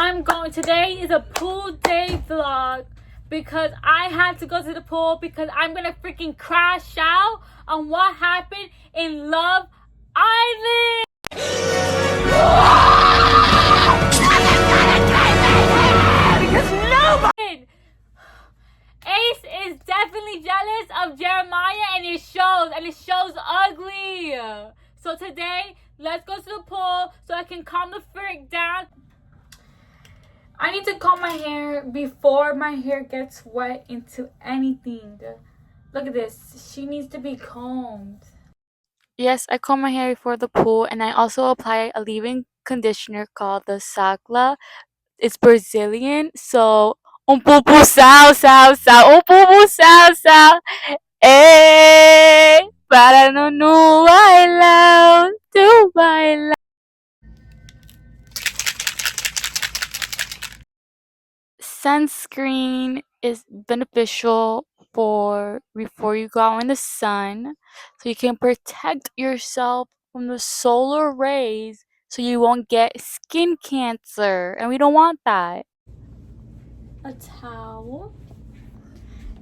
Today is a pool day vlog because I had to go to the pool because I'm gonna freaking crash out on what happened in Love Island. Because nobody. Ace is definitely jealous of Jeremiah and it shows ugly. So today, let's go to the pool so I can calm the freak down. I need to comb my hair before my hair gets wet into anything. Look at this. She needs to be combed. Yes, I comb my hair before the pool and I also apply a leave-in conditioner called the Sakla. It's Brazilian, so pupu sal sal sal, pupu sal sal. Eh, para no bailar, tu bailar. Sunscreen is beneficial for before you go out in the sun, so you can protect yourself from the solar rays so you won't get skin cancer, and we don't want that. A towel.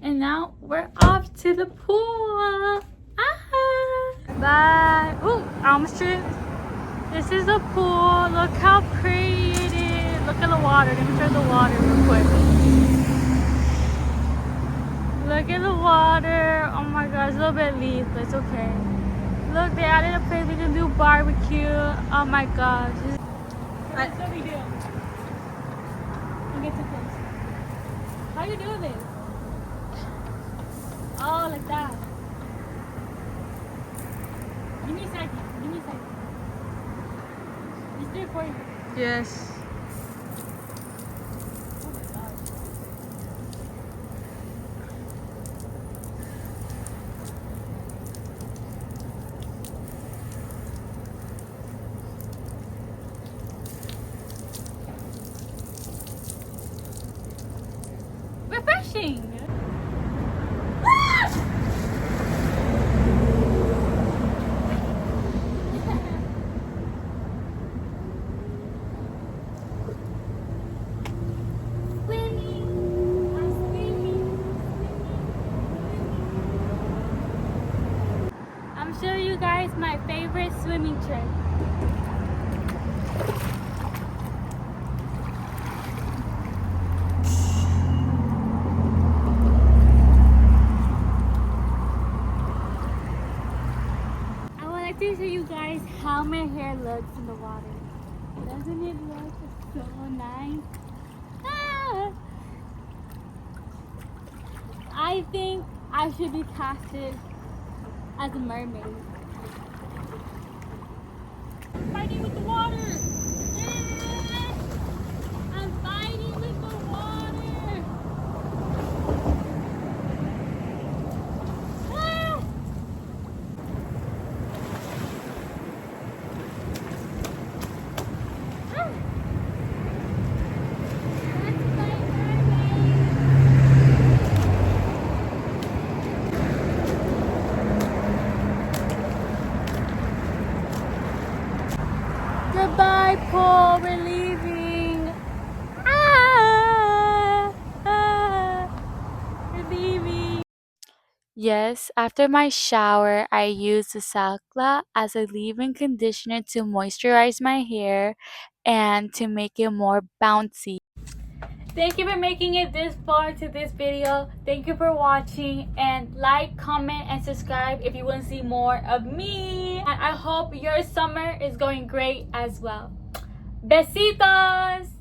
And now we're off to the pool. Ah! Bye. Ooh, I almost tripped. This is the pool. Look how pretty it is. Look at the water. Let me turn the water real quick. Look at the water. Oh my god, it's a little bit leaf, but it's okay. Look, they added a place with a new barbecue. Oh my gosh. What's the big deal? Don't get too close. How you doing this? Oh, like that. Give me a second. Give me a second. Just do it for you. Yes. Oh my gosh. Refreshing. I'm showing you guys my favorite swimming trick. I would like to show you guys how my hair looks in the water. Doesn't it look so nice? Ah! I think I should be casted as a mermaid. I'm fighting with the water! Ah! I'm fighting with the water! Ah! Ah! That's my mermaid! Goodbye, Paul. We're leaving. We're leaving. Yes, after my shower, I use the Sakla as a leave-in conditioner to moisturize my hair and to make it more bouncy. Thank you for making it this far to this video. Thank you for watching, and like, comment, and subscribe if you want to see more of me. And I hope your summer is going great as well. Besitos!